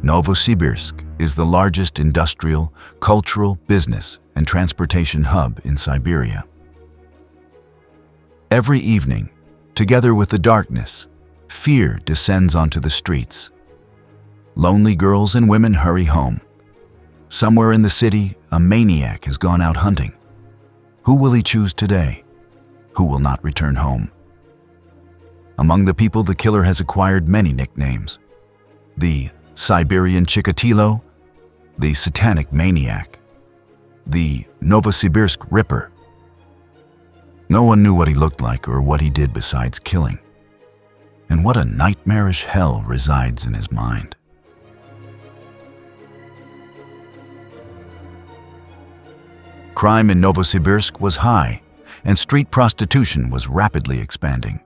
Novosibirsk is the largest industrial, cultural, business, and transportation hub in Siberia. Every evening, together with the darkness, fear descends onto the streets. Lonely girls and women hurry home. Somewhere in the city, a maniac has gone out hunting. Who will he choose today? Who will not return home? Among the people, the killer has acquired many nicknames. The Siberian Chikatilo, the Satanic Maniac, the Novosibirsk Ripper. No one knew what he looked like or what he did besides killing. And what a nightmarish hell resides in his mind. Crime in Novosibirsk was high, and street prostitution was rapidly expanding.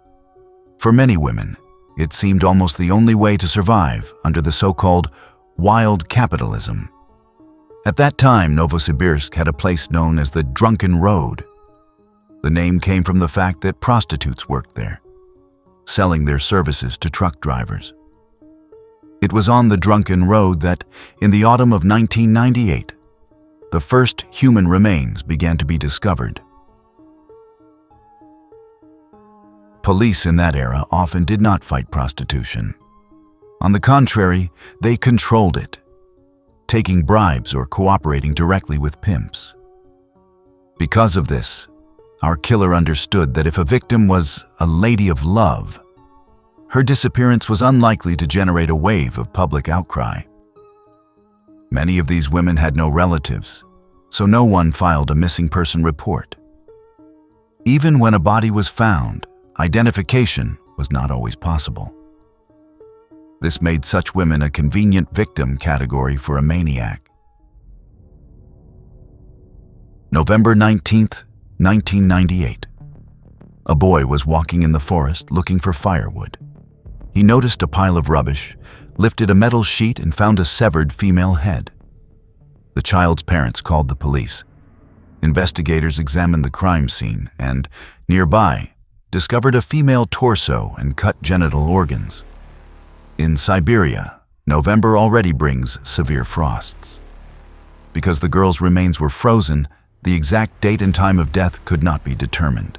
For many women, it seemed almost the only way to survive under the so-called wild capitalism. At that time, Novosibirsk had a place known as the Drunken Road. The name came from the fact that prostitutes worked there, selling their services to truck drivers. It was on the Drunken Road that, in the autumn of 1998, the first human remains began to be discovered. Police in that era often did not fight prostitution. On the contrary, they controlled it, taking bribes or cooperating directly with pimps. Because of this, our killer understood that if a victim was a lady of love, her disappearance was unlikely to generate a wave of public outcry. Many of these women had no relatives, so no one filed a missing person report. Even when a body was found, identification was not always possible. This made such women a convenient victim category for a maniac. November 19th, 1998. A boy was walking in the forest looking for firewood. He noticed a pile of rubbish, lifted a metal sheet, and found a severed female head. The child's parents called the police. Investigators examined the crime scene and, nearby, discovered a female torso and cut genital organs. In Siberia, November already brings severe frosts. Because the girl's remains were frozen, the exact date and time of death could not be determined,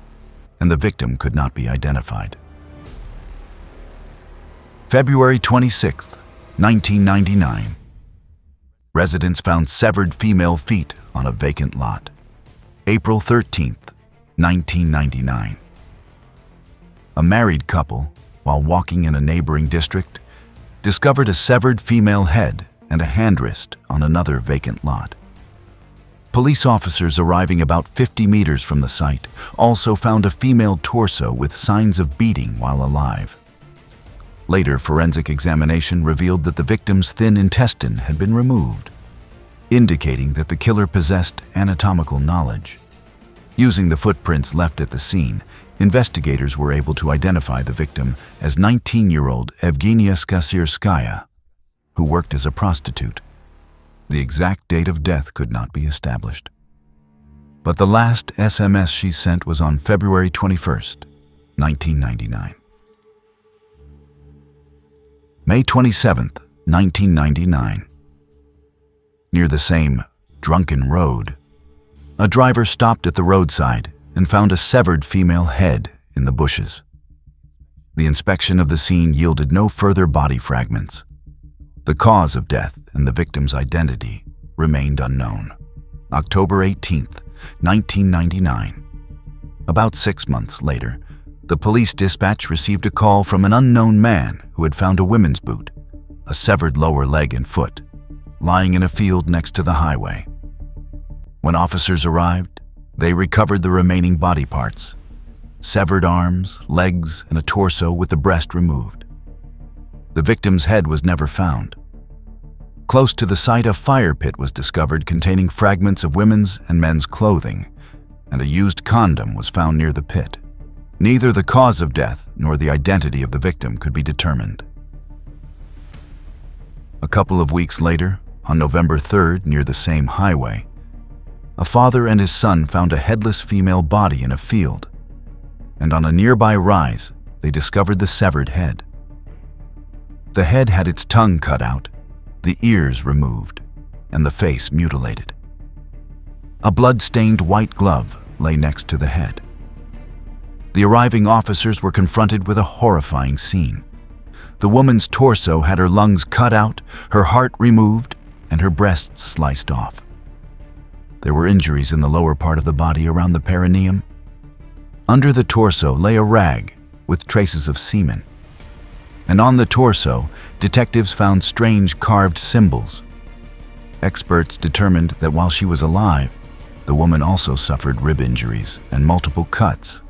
and the victim could not be identified. February 26, 1999. Residents found severed female feet on a vacant lot. April 13th, 1999. A married couple, while walking in a neighboring district, discovered a severed female head and a hand wrist on another vacant lot. Police officers arriving about 50 meters from the site also found a female torso with signs of beating while alive. Later, forensic examination revealed that the victim's thin intestine had been removed, indicating that the killer possessed anatomical knowledge. Using the footprints left at the scene, investigators were able to identify the victim as 19-year-old Yevgeny Chuplinsky, who worked as a prostitute. The exact date of death could not be established. But the last SMS she sent was on February 21st, 1999. May 27th, 1999. Near the same Drunken Road, a driver stopped at the roadside and found a severed female head in the bushes. The inspection of the scene yielded no further body fragments. The cause of death and the victim's identity remained unknown. October 18th, 1999. About 6 months later, the police dispatch received a call from an unknown man who had found a women's boot, a severed lower leg and foot, lying in a field next to the highway. When officers arrived, they recovered the remaining body parts: severed arms, legs, and a torso with the breast removed. The victim's head was never found. Close to the site, a fire pit was discovered containing fragments of women's and men's clothing, and a used condom was found near the pit. Neither the cause of death nor the identity of the victim could be determined. A couple of weeks later, on November 3rd, near the same highway, a father and his son found a headless female body in a field, and on a nearby rise, they discovered the severed head. The head had its tongue cut out, the ears removed, and the face mutilated. A blood-stained white glove lay next to the head. The arriving officers were confronted with a horrifying scene. The woman's torso had her lungs cut out, her heart removed, and her breasts sliced off. There were injuries in the lower part of the body around the perineum. Under the torso lay a rag with traces of semen. And on the torso, detectives found strange carved symbols. Experts determined that while she was alive, the woman also suffered rib injuries and multiple cuts.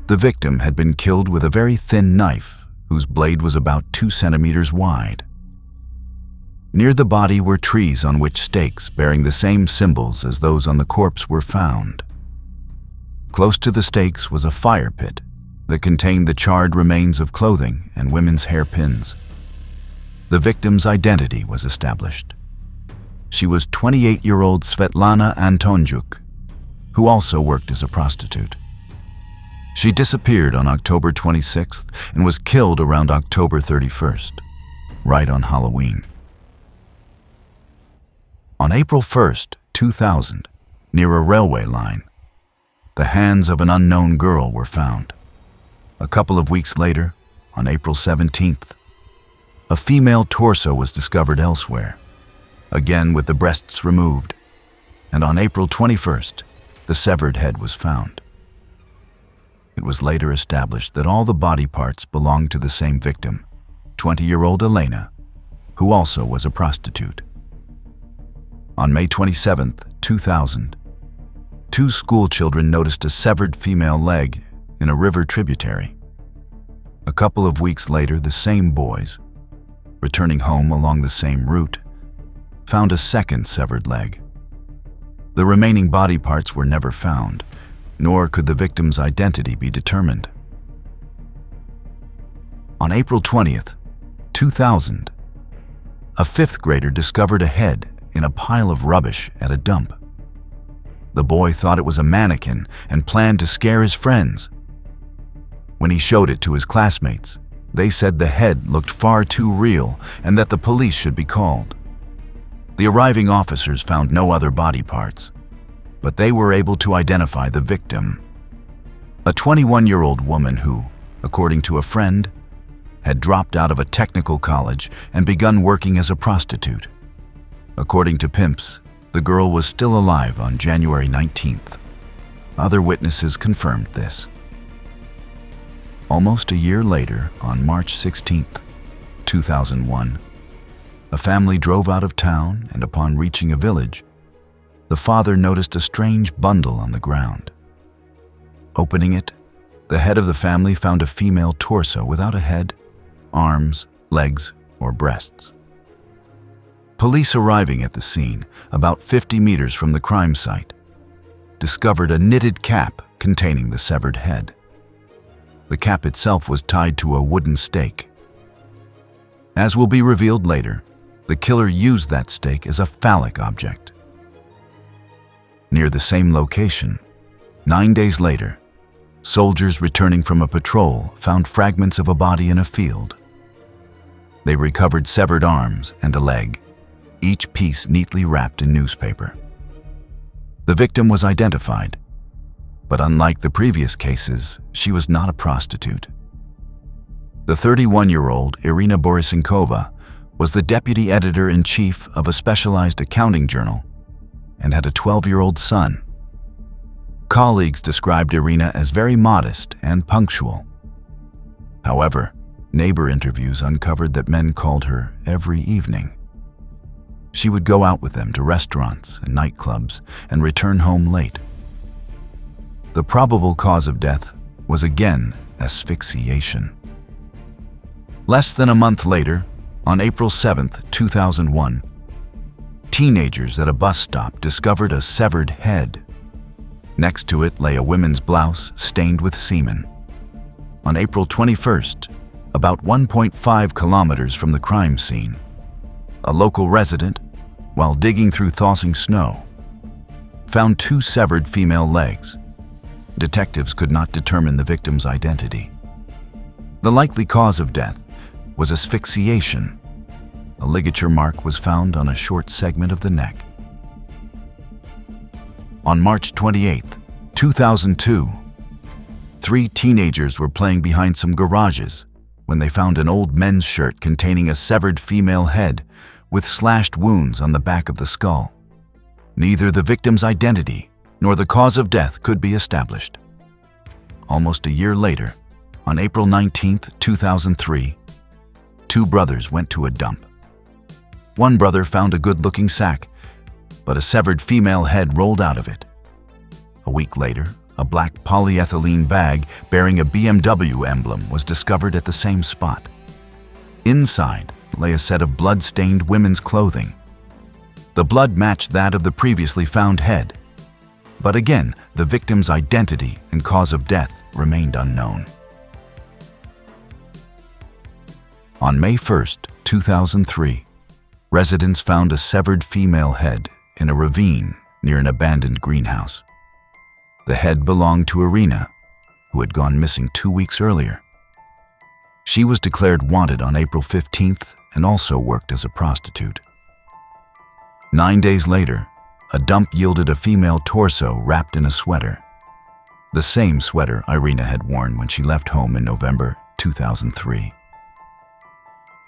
The victim had been killed with a very thin knife, whose blade was about 2 centimeters wide. Near the body were trees on which stakes bearing the same symbols as those on the corpse were found. Close to the stakes was a fire pit that contained the charred remains of clothing and women's hairpins. The victim's identity was established. She was 28-year-old Svetlana Antonjuk, who also worked as a prostitute. She disappeared on October 26th and was killed around October 31st, right on Halloween. On April 1st, 2000, near a railway line, the hands of an unknown girl were found. A couple of weeks later, on April 17th, a female torso was discovered elsewhere, again with the breasts removed, and on April 21st, the severed head was found. It was later established that all the body parts belonged to the same victim, 20-year-old Elena, who also was a prostitute. On May 27, 2000, 2 school children noticed a severed female leg in a river tributary. A couple of weeks later, the same boys, returning home along the same route, found a second severed leg. The remaining body parts were never found, nor could the victim's identity be determined. On April 20th, 2000, a 5th grader discovered a head in a pile of rubbish at a dump. The boy thought it was a mannequin and planned to scare his friends. When he showed it to his classmates, they said the head looked far too real and that the police should be called. The arriving officers found no other body parts, but they were able to identify the victim, a 21-year-old woman who, according to a friend, had dropped out of a technical college and begun working as a prostitute. According to pimps, the girl was still alive on January 19th. Other witnesses confirmed this. Almost a year later, on March 16th, 2001, a family drove out of town, and upon reaching a village, the father noticed a strange bundle on the ground. Opening it, the head of the family found a female torso without a head, arms, legs, or breasts. Police arriving at the scene, about 50 meters from the crime site, discovered a knitted cap containing the severed head. The cap itself was tied to a wooden stake. As will be revealed later, the killer used that stake as a phallic object. Near the same location, 9 days later, soldiers returning from a patrol found fragments of a body in a field. They recovered severed arms and a leg, each piece neatly wrapped in newspaper. The victim was identified, but unlike the previous cases, she was not a prostitute. The 31-year-old Irina Borisenkova was the deputy editor-in-chief of a specialized accounting journal and had a 12-year-old son. Colleagues described Irina as very modest and punctual. However, neighbor interviews uncovered that men called her every evening. She would go out with them to restaurants and nightclubs and return home late. The probable cause of death was again asphyxiation. Less than a month later, on April 7, 2001, teenagers at a bus stop discovered a severed head. Next to it lay a women's blouse stained with semen. On April 21st, about 1.5 kilometers from the crime scene, a local resident, while digging through thawing snow, found 2 severed female legs. Detectives could not determine the victim's identity. The likely cause of death was asphyxiation. a ligature mark was found on a short segment of the neck. On March 28, 2002, 3 teenagers were playing behind some garages when they found an old men's shirt containing a severed female head with slashed wounds on the back of the skull. Neither the victim's identity nor the cause of death could be established. Almost a year later, on April 19, 2003, 2 brothers went to a dump. One brother found a good-looking sack, but a severed female head rolled out of it. A week later, a black polyethylene bag bearing a BMW emblem was discovered at the same spot. Inside lay a set of blood-stained women's clothing. The blood matched that of the previously found head, but again, the victim's identity and cause of death remained unknown. On May 1, 2003, residents found a severed female head in a ravine near an abandoned greenhouse. The head belonged to Irina, who had gone missing 2 weeks earlier. She was declared wanted on April 15th and also worked as a prostitute. 9 days later, a dump yielded a female torso wrapped in a sweater, the same sweater Irina had worn when she left home in November 2003.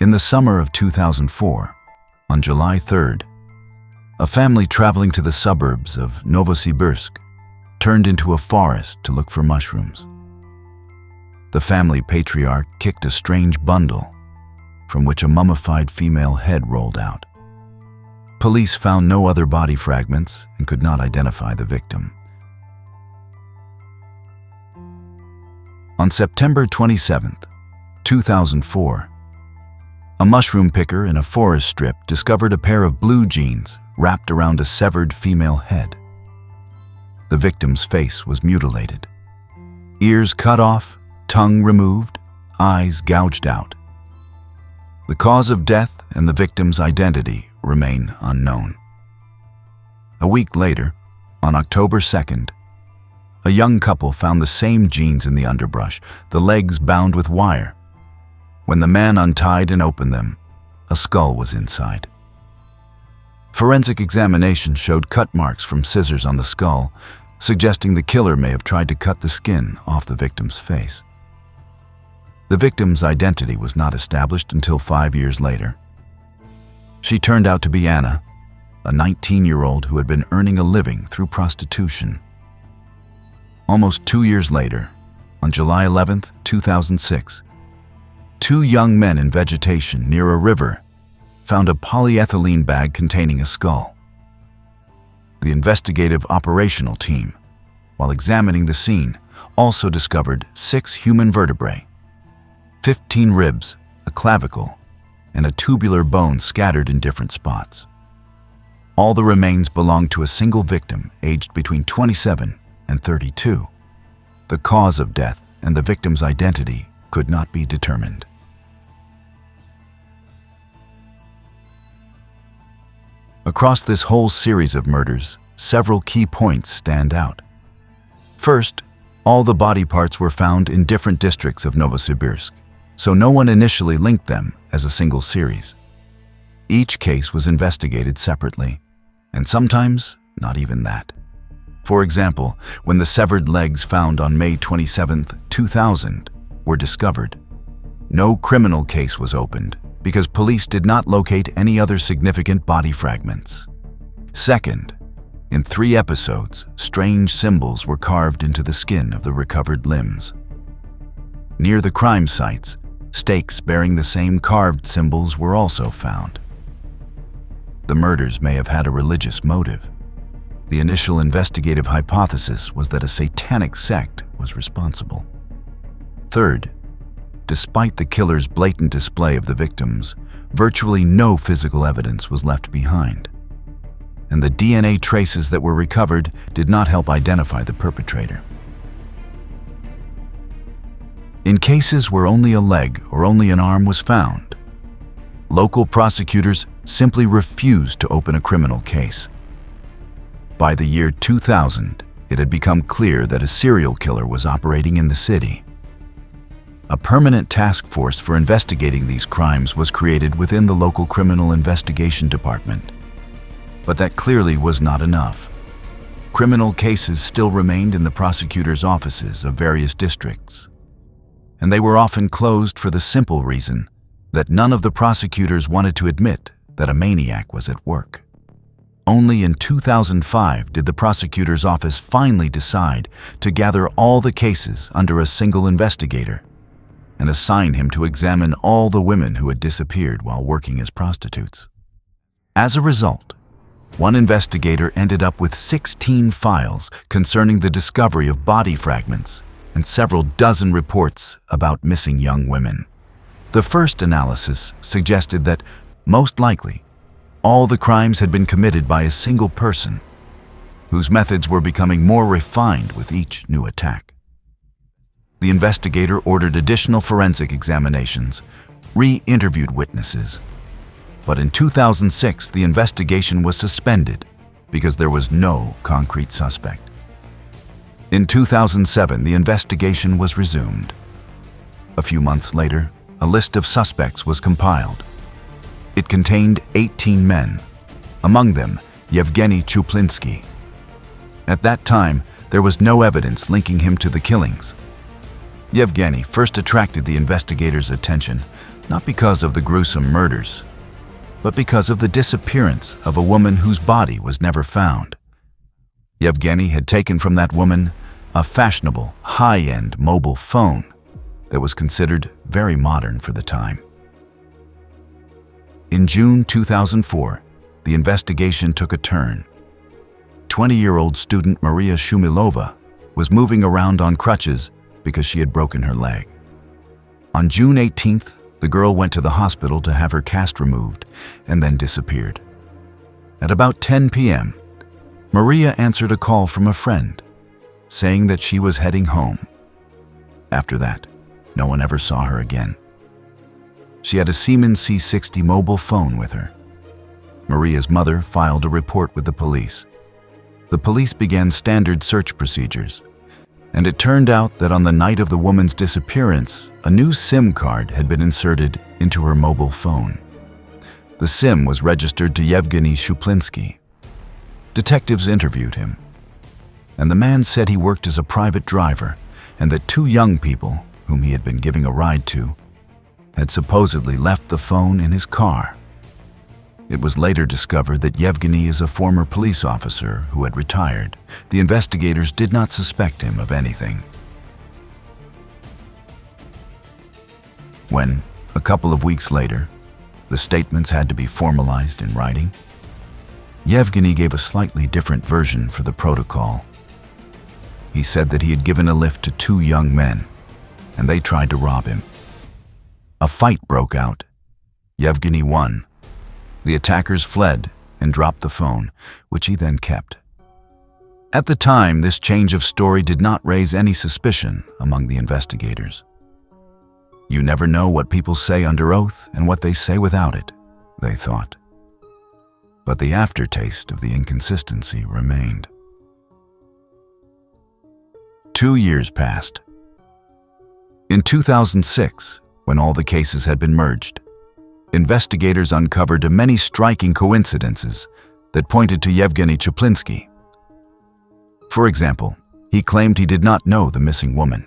In the summer of 2004, on July 3rd, a family traveling to the suburbs of Novosibirsk turned into a forest to look for mushrooms. The family patriarch kicked a strange bundle from which a mummified female head rolled out. Police found no other body fragments and could not identify the victim. On September 27, 2004, a mushroom picker in a forest strip discovered a pair of blue jeans wrapped around a severed female head. The victim's face was mutilated. Ears cut off, tongue removed, eyes gouged out. The cause of death and the victim's identity remain unknown. A week later, on October 2nd, a young couple found the same jeans in the underbrush, the legs bound with wire. When the man untied and opened them, a skull was inside. Forensic examination showed cut marks from scissors on the skull, suggesting the killer may have tried to cut the skin off the victim's face. The victim's identity was not established until 5 years later. She turned out to be Anna, a 19-year-old who had been earning a living through prostitution. Almost 2 years later, on July 11, 2006, 2 young men in vegetation near a river found a polyethylene bag containing a skull. The investigative operational team, while examining the scene, also discovered 6 human vertebrae, 15 ribs, a clavicle, and a tubular bone scattered in different spots. All the remains belonged to a single victim aged between 27 and 32. The cause of death and the victim's identity could not be determined. Across this whole series of murders, several key points stand out. First, all the body parts were found in different districts of Novosibirsk, so no one initially linked them as a single series. Each case was investigated separately, and sometimes not even that. For example, when the severed legs found on May 27, 2000 were discovered, no criminal case was opened because police did not locate any other significant body fragments. Second, in 3 episodes, strange symbols were carved into the skin of the recovered limbs. Near the crime sites, stakes bearing the same carved symbols were also found. The murders may have had a religious motive. The initial investigative hypothesis was that a satanic sect was responsible. Third, despite the killer's blatant display of the victims, virtually no physical evidence was left behind, and the DNA traces that were recovered did not help identify the perpetrator. In cases where only a leg or only an arm was found, local prosecutors simply refused to open a criminal case. By the year 2000, it had become clear that a serial killer was operating in the city. A permanent task force for investigating these crimes was created within the local criminal investigation department. But that clearly was not enough. Criminal cases still remained in the prosecutor's offices of various districts, and they were often closed for the simple reason that none of the prosecutors wanted to admit that a maniac was at work. Only in 2005 did the prosecutor's office finally decide to gather all the cases under a single investigator and assign him to examine all the women who had disappeared while working as prostitutes. As a result, one investigator ended up with 16 files concerning the discovery of body fragments and several dozen reports about missing young women. The first analysis suggested that, most likely, all the crimes had been committed by a single person, whose methods were becoming more refined with each new attack. The investigator ordered additional forensic examinations, re-interviewed witnesses, but in 2006 the investigation was suspended because there was no concrete suspect. In 2007 the investigation was resumed. A few months later, a list of suspects was compiled. It contained 18 men, among them Yevgeny Chuplinsky. At that time, there was no evidence linking him to the killings. Yevgeny first attracted the investigators' attention, not because of the gruesome murders, but because of the disappearance of a woman whose body was never found. Yevgeny had taken from that woman a fashionable, high-end mobile phone that was considered very modern for the time. In June 2004, the investigation took a turn. 20-year-old student Maria Shumilova was moving around on crutches because she had broken her leg. On June 18th, the girl went to the hospital to have her cast removed and then disappeared. At about 10 p.m., Maria answered a call from a friend, saying that she was heading home. After that, no one ever saw her again. She had a Siemens C60 mobile phone with her. Maria's mother filed a report with the police. The police began standard search procedures, and it turned out that on the night of the woman's disappearance, a new SIM card had been inserted into her mobile phone. The SIM was registered to Yevgeny Chuplinsky. Detectives interviewed him, and the man said he worked as a private driver and that two young people, whom he had been giving a ride to, had supposedly left the phone in his car. It was later discovered that Yevgeny is a former police officer who had retired. The investigators did not suspect him of anything. When, a couple of weeks later, the statements had to be formalized in writing, Yevgeny gave a slightly different version for the protocol. He said that he had given a lift to two young men, and they tried to rob him. A fight broke out. Yevgeny won. The attackers fled and dropped the phone, which he then kept. At the time, this change of story did not raise any suspicion among the investigators. You never know what people say under oath and what they say without it, they thought. But the aftertaste of the inconsistency remained. 2 years passed. In 2006, when all the cases had been merged, investigators uncovered many striking coincidences that pointed to Yevgeny Chuplinsky. For example, he claimed he did not know the missing woman.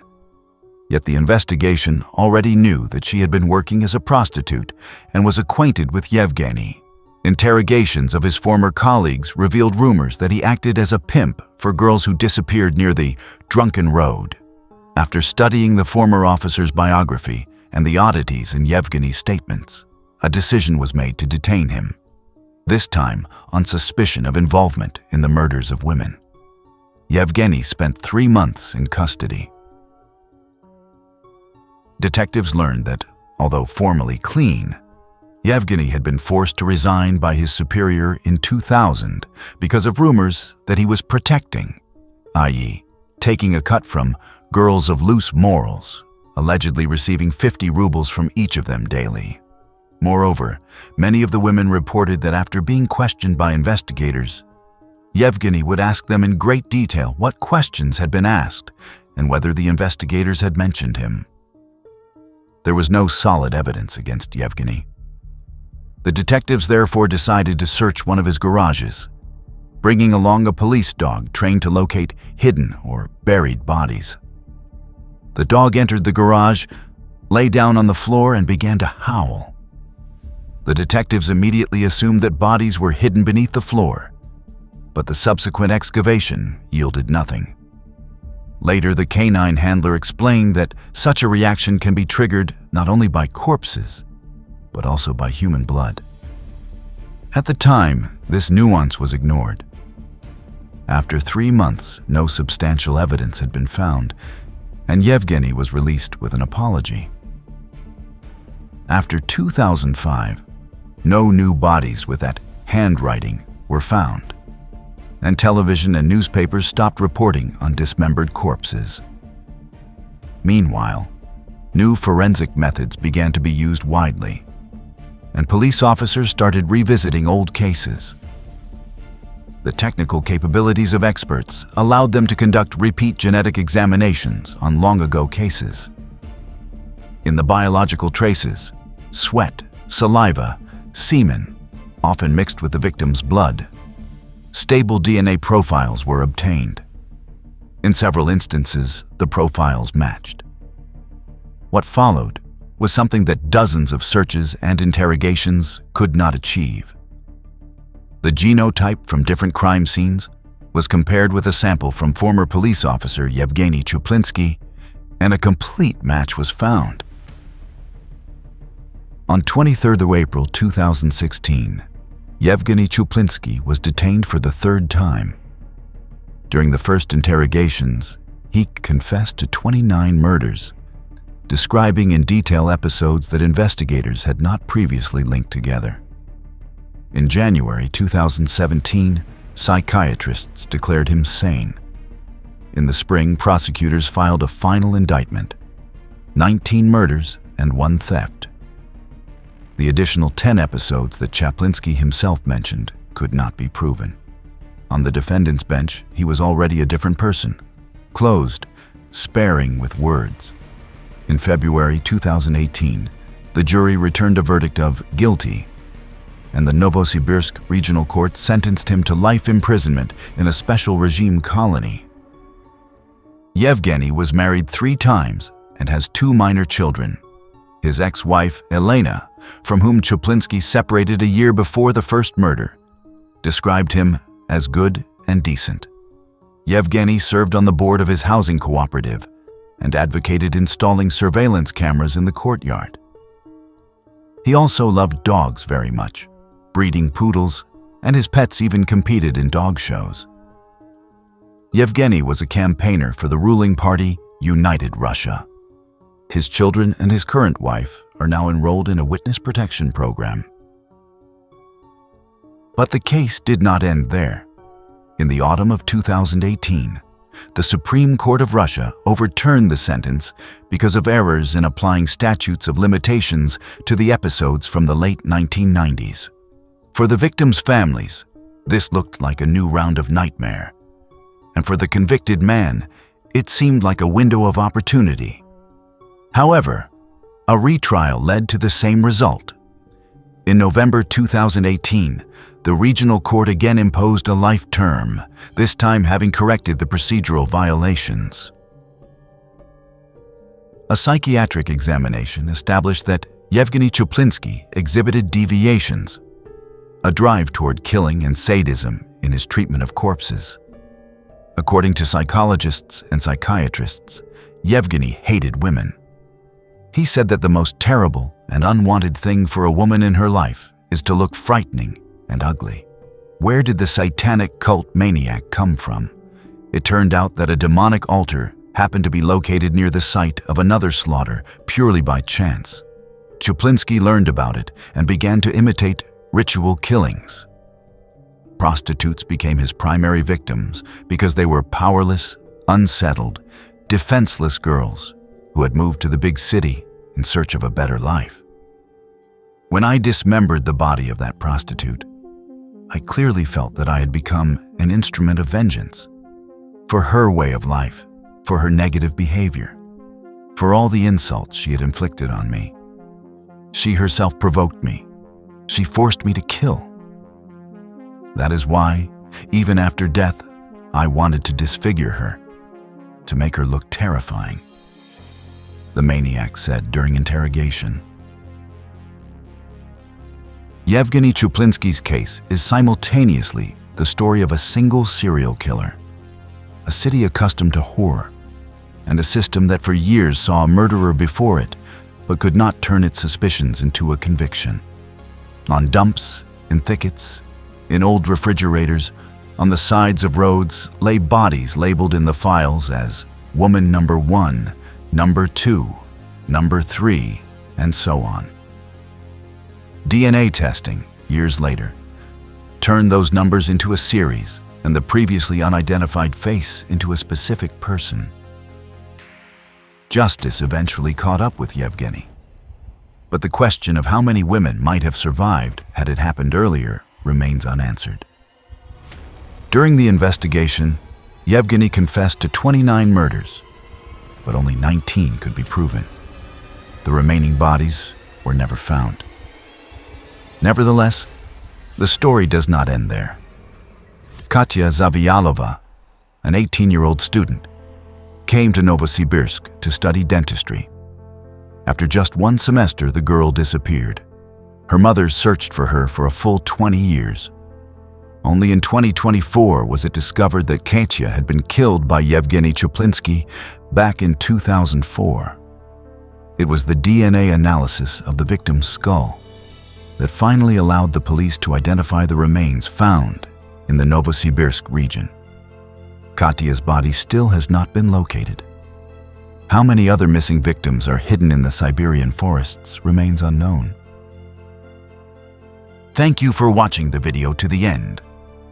Yet the investigation already knew that she had been working as a prostitute and was acquainted with Yevgeny. Interrogations of his former colleagues revealed rumors that he acted as a pimp for girls who disappeared near the Drunken Road. After studying the former officer's biography and the oddities in Yevgeny's statements, a decision was made to detain him, this time on suspicion of involvement in the murders of women. Yevgeny spent 3 months in custody. Detectives learned that, although formally clean, Yevgeny had been forced to resign by his superior in 2000 because of rumors that he was protecting, i.e., taking a cut from girls of loose morals, allegedly receiving 50 rubles from each of them daily. Moreover, many of the women reported that after being questioned by investigators, Yevgeny would ask them in great detail what questions had been asked and whether the investigators had mentioned him. there was no solid evidence against Yevgeny. The detectives therefore decided to search one of his garages, bringing along a police dog trained to locate hidden or buried bodies. The dog entered the garage, lay down on the floor, and began to howl. The detectives immediately assumed that bodies were hidden beneath the floor, but the subsequent excavation yielded nothing. Later, the canine handler explained that such a reaction can be triggered not only by corpses, but also by human blood. At the time, this nuance was ignored. After 3 months, no substantial evidence had been found, and Yevgeny was released with an apology. After 2005, no new bodies with that handwriting were found, and television and newspapers stopped reporting on dismembered corpses. Meanwhile, new forensic methods began to be used widely, and police officers started revisiting old cases. The technical capabilities of experts allowed them to conduct repeat genetic examinations on long-ago cases. In the biological traces, sweat, saliva, semen, often mixed with the victim's blood, stable DNA profiles were obtained. In several instances, the profiles matched. What followed was something that dozens of searches and interrogations could not achieve. The genotype from different crime scenes was compared with a sample from former police officer Yevgeny Chuplinsky, and a complete match was found. On 23rd of April 2016, Yevgeny Chuplinsky was detained for the 3rd time. During the first interrogations, he confessed to 29 murders, describing in detail episodes that investigators had not previously linked together. In January 2017, psychiatrists declared him sane. In the spring, prosecutors filed a final indictment: 19 murders and 1 theft. The additional 10 episodes that Chuplinsky himself mentioned could not be proven. On the defendant's bench, he was already a different person, closed, sparing with words. In February 2018, the jury returned a verdict of guilty, and the Novosibirsk Regional Court sentenced him to life imprisonment in a special regime colony. Yevgeny was married 3 times and has 2 minor children. His ex-wife, Elena, from whom Chuplinsky separated a year before the first murder, described him as good and decent. Yevgeny served on the board of his housing cooperative and advocated installing surveillance cameras in the courtyard. He also loved dogs very much, breeding poodles, and his pets even competed in dog shows. Yevgeny was a campaigner for the ruling party, United Russia. His children and his current wife are now enrolled in a witness protection program. But the case did not end there. In the autumn of 2018, the Supreme Court of Russia overturned the sentence because of errors in applying statutes of limitations to the episodes from the late 1990s. For the victims' families, this looked like a new round of nightmare. And for the convicted man, it seemed like a window of opportunity. However, a retrial led to the same result. In November 2018, the regional court again imposed a life term, this time having corrected the procedural violations. A psychiatric examination established that Yevgeny Chuplinsky exhibited deviations, a drive toward killing and sadism in his treatment of corpses. According to psychologists and psychiatrists, Yevgeny hated women. He said that the most terrible and unwanted thing for a woman in her life is to look frightening and ugly. Where did the satanic cult maniac come from? It turned out that a demonic altar happened to be located near the site of another slaughter purely by chance. Chuplinsky learned about it and began to imitate ritual killings. Prostitutes became his primary victims because they were powerless, unsettled, defenseless girls who had moved to the big city in search of a better life. When I dismembered the body of that prostitute, I clearly felt that I had become an instrument of vengeance for her way of life, for her negative behavior, for all the insults she had inflicted on me. She herself provoked me. She forced me to kill. That is why, even after death, I wanted to disfigure her, to make her look terrifying, the maniac said during interrogation. Yevgeny Chuplinsky's case is simultaneously the story of a single serial killer, a city accustomed to horror, and a system that for years saw a murderer before it, but could not turn its suspicions into a conviction. On dumps, in thickets, in old refrigerators, on the sides of roads lay bodies labeled in the files as woman number 1, number 2, number 3, and so on. DNA testing, years later, turned those numbers into a series and the previously unidentified face into a specific person. Justice eventually caught up with Yevgeny. But the question of how many women might have survived had it happened earlier remains unanswered. During the investigation, Yevgeny confessed to 29 murders, but only 19 could be proven. The remaining bodies were never found. Nevertheless, the story does not end there. Katya Zavialova, an 18-year-old student, came to Novosibirsk to study dentistry. After just one semester, the girl disappeared. Her mother searched for her for a full 20 years. Only in 2024 was it discovered that Katya had been killed by Yevgeny Chuplinsky back in 2004. It was the DNA analysis of the victim's skull that finally allowed the police to identify the remains found in the Novosibirsk region. Katya's body still has not been located. How many other missing victims are hidden in the Siberian forests remains unknown. Thank you for watching the video to the end.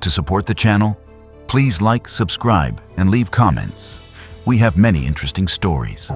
To support the channel, please like, subscribe, and leave comments. We have many interesting stories.